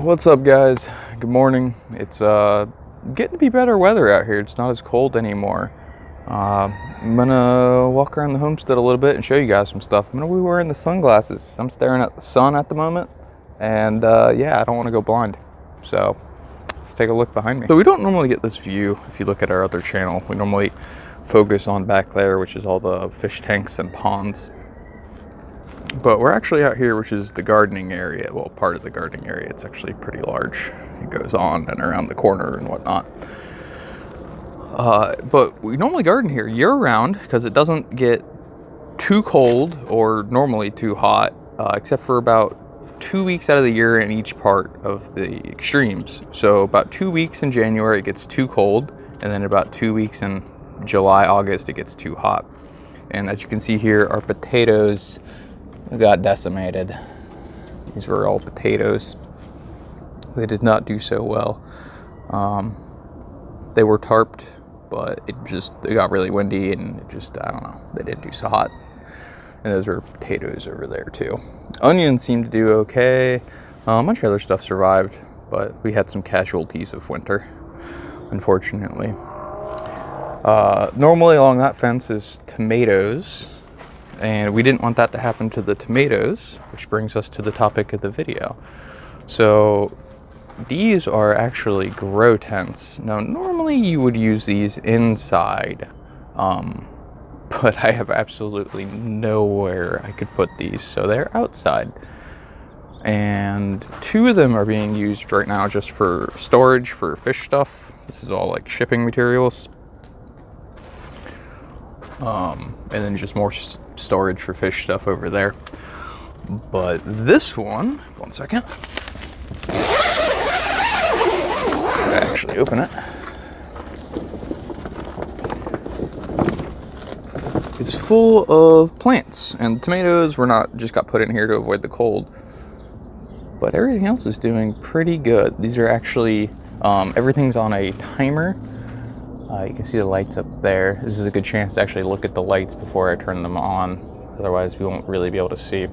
What's up, guys? Good morning. It's getting to be better weather out here. It's not as cold anymore. I'm gonna walk around the homestead a little bit and show you guys some stuff. I'm gonna be wearing the sunglasses. I'm staring at the sun at the moment, and yeah, I don't want to go blind. So let's take a look behind me. So we don't normally get this view if you look at our other channel. We normally focus on back there, which is all the fish tanks and ponds. But we're actually out here, which is the gardening area. Well, part of the gardening area. It's actually pretty large. It goes on and around the corner and whatnot. But we normally garden here year round because it doesn't get too cold or normally too hot, except for about 2 weeks out of the year in each part of the extremes. So about 2 weeks in January, it gets too cold. And then about 2 weeks in July, August, it gets too hot. And as you can see here, our potatoes got decimated. These were all potatoes. They did not do so well. They were tarped, but it got really windy and I don't know, they didn't do so hot. And those are potatoes over there too. Onions seemed to do okay. A bunch of other stuff survived, but we had some casualties of winter, unfortunately. Normally along that fence is tomatoes. And we didn't want that to happen to the tomatoes, which brings us to the topic of the video. So these are actually grow tents. Now, normally you would use these inside, but I have absolutely nowhere I could put these, so they're outside. And 2 of them are being used right now just for storage for fish stuff. This is all like shipping materials. And then just more storage for fish stuff over there. But this one second. I actually open it. It's full of plants, and tomatoes were not just got put in here to avoid the cold. But everything else is doing pretty good. These are actually, everything's on a timer. You can see the lights up there. This is a good chance to actually look at the lights before I turn them on. Otherwise, we won't really be able to see.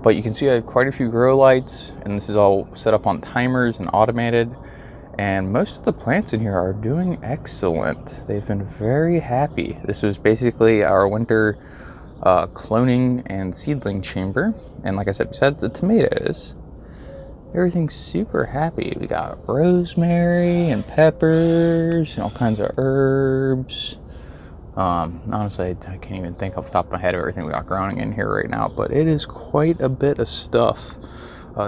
But you can see I have quite a few grow lights, and this is all set up on timers and automated. And most of the plants in here are doing excellent. They've been very happy. This was basically our winter cloning and seedling chamber. And like I said, besides the tomatoes, everything's super happy. We got rosemary and peppers and all kinds of herbs. Honestly, I can't even think off the top of my head of everything we got growing in here right now, but it is quite a bit of stuff.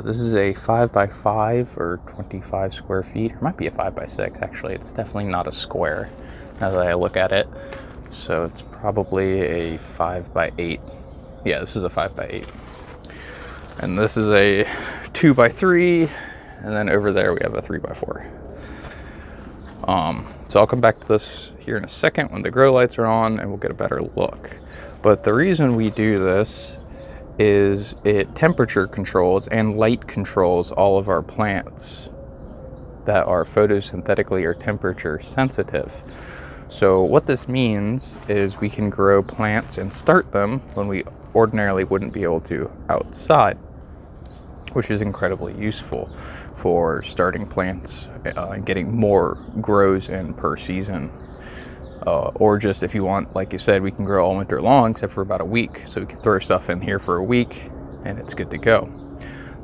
This is a 5x5 or 25 square feet. It might be a 5x6, actually. It's definitely not a square now that I look at it. So it's probably a 5x8. Yeah, this is a 5x8. And this is a 2x3, and then over there we have a 3x4. So I'll come back to this here in a second when the grow lights are on and we'll get a better look. But the reason we do this is it temperature controls and light controls all of our plants that are photosynthetically or temperature sensitive. So what this means is we can grow plants and start them when we ordinarily wouldn't be able to outside, which is incredibly useful for starting plants and getting more grows in per season. Or just if you want, like you said, we can grow all winter long except for about a week. So we can throw stuff in here for a week and it's good to go.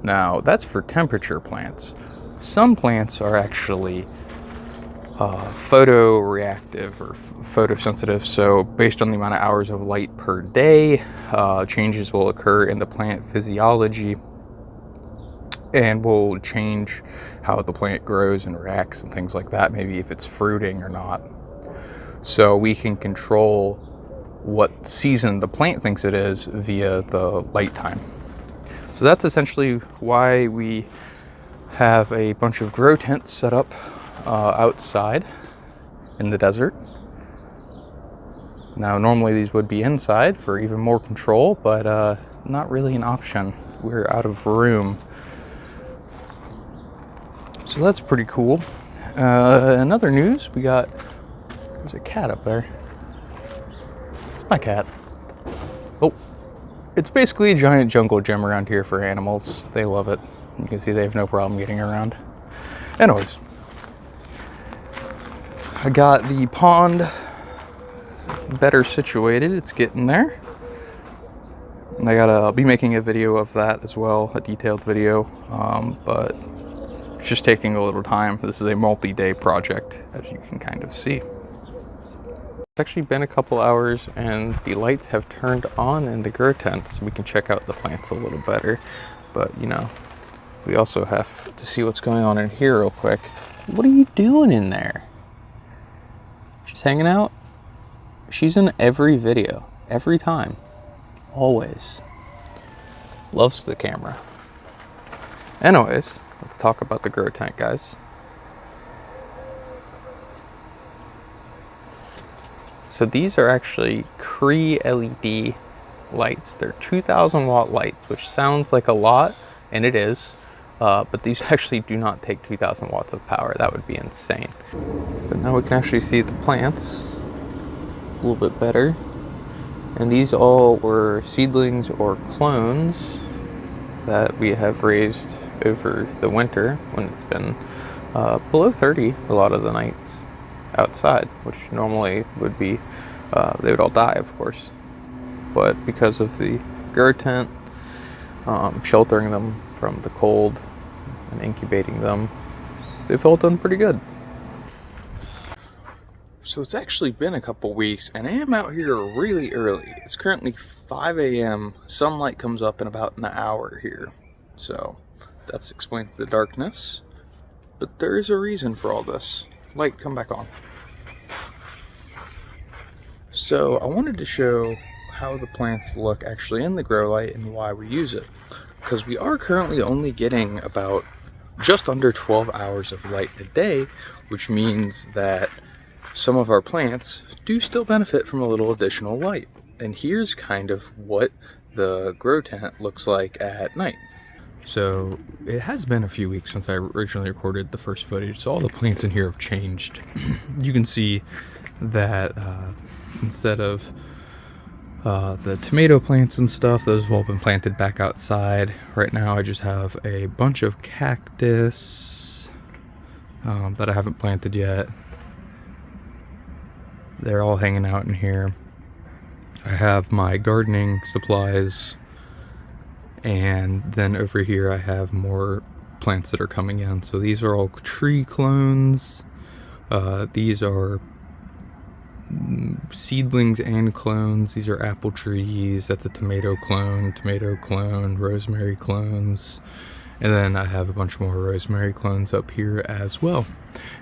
Now that's for temperature plants. Some plants are actually photoreactive or photosensitive. So based on the amount of hours of light per day, changes will occur in the plant physiology and will change how the plant grows and reacts and things like that, maybe if it's fruiting or not. So we can control what season the plant thinks it is via the light time. So that's essentially why we have a bunch of grow tents set up outside in the desert. Now normally these would be inside for even more control, but not really an option. We're out of room. So that's pretty cool. In other news, there's a cat up there. It's my cat. Oh, It's basically a giant jungle gym around here for animals. They love it. You can see they have no problem getting around. Anyways, I got the pond better situated. It's getting there. I'll be making a video of that as well, a detailed video, but it's just taking a little time. This is a multi-day project, as you can kind of see. It's actually been a couple hours and the lights have turned on in the grow tent, so we can check out the plants a little better. But you know, we also have to see what's going on in here real quick. What are you doing in there? She's hanging out? She's in every video, every time, always. Loves the camera. Anyways, let's talk about the grow tent, guys. So these are actually Cree LED lights. They're 2,000 watt lights, which sounds like a lot, and it is. But these actually do not take 2,000 watts of power. That would be insane. But now we can actually see the plants a little bit better. And these all were seedlings or clones that we have raised over the winter when it's been below 30 a lot of the nights outside, which normally would be, they would all die, of course. But because of the grow tent, sheltering them from the cold and incubating them, they've all done pretty good. So it's actually been a couple weeks and I am out here really early. It's currently 5 a.m. Sunlight comes up in about an hour here. So that explains the darkness. But there is a reason for all this. Light, come back on. So I wanted to show how the plants look actually in the grow light and why we use it. Because we are currently only getting about just under 12 hours of light a day, which means that some of our plants do still benefit from a little additional light. And here's kind of what the grow tent looks like at night. So it has been a few weeks since I originally recorded the first footage, so all the plants in here have changed. You can see that instead of the tomato plants and stuff, those have all been planted back outside. Right now I just have a bunch of cactus that I haven't planted yet. They're all hanging out in here. I have my gardening supplies, and then over here I have more plants that are coming in. So these are all tree clones. These are seedlings and clones. These are apple trees. That's a tomato clone, rosemary clones. And then I have a bunch more rosemary clones up here as well.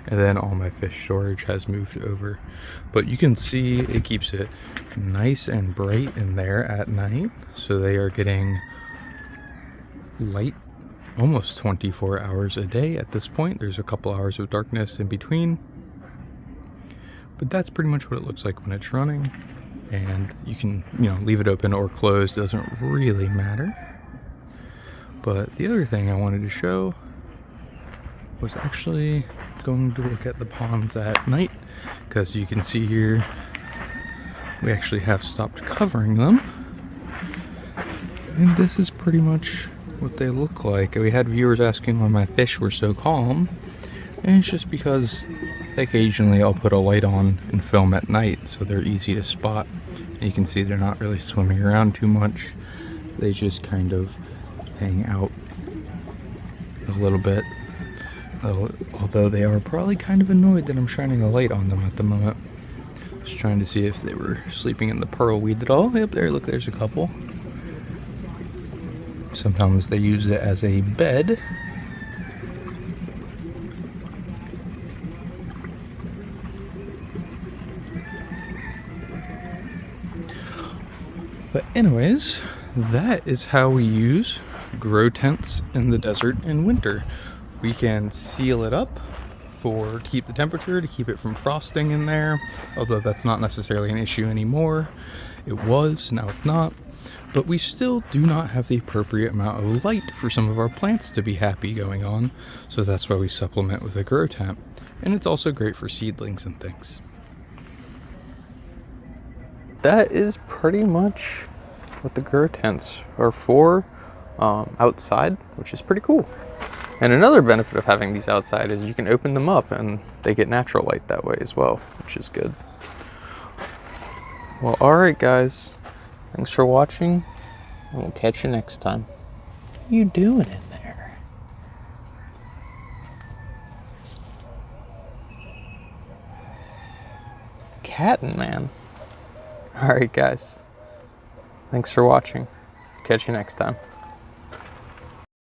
And then all my fish storage has moved over. But you can see it keeps it nice and bright in there at night. So they are getting light almost 24 hours a day at this point. There's a couple hours of darkness in between. But that's pretty much what it looks like when it's running. And you can, leave it open or closed. Doesn't really matter. But the other thing I wanted to show was actually going to look at the ponds at night, because you can see here we actually have stopped covering them, and this is pretty much what they look like. We had viewers asking why my fish were so calm, and it's just because occasionally I'll put a light on and film at night so they're easy to spot. And you can see they're not really swimming around too much. They just kind of hang out a little bit, although they are probably kind of annoyed that I'm shining a light on them at the moment. Just trying to see if they were sleeping in the pearl weed at all. Yep, there, look, there's a couple. Sometimes they use it as a bed. But anyways, that is how we use grow tents in the desert in winter. We can seal it up to keep the temperature, to keep it from frosting in there, although that's not necessarily an issue anymore. It was, now it's not. But we still do not have the appropriate amount of light for some of our plants to be happy going on, so that's why we supplement with a grow tent. And it's also great for seedlings and things. That is pretty much what the grow tents are for, outside, which is pretty cool. And another benefit of having these outside is you can open them up and they get natural light that way as well, which is good. Well, alright guys, thanks for watching, and we'll catch you next time. What are you doing in there? Catting, man. Alright guys, thanks for watching. Catch you next time.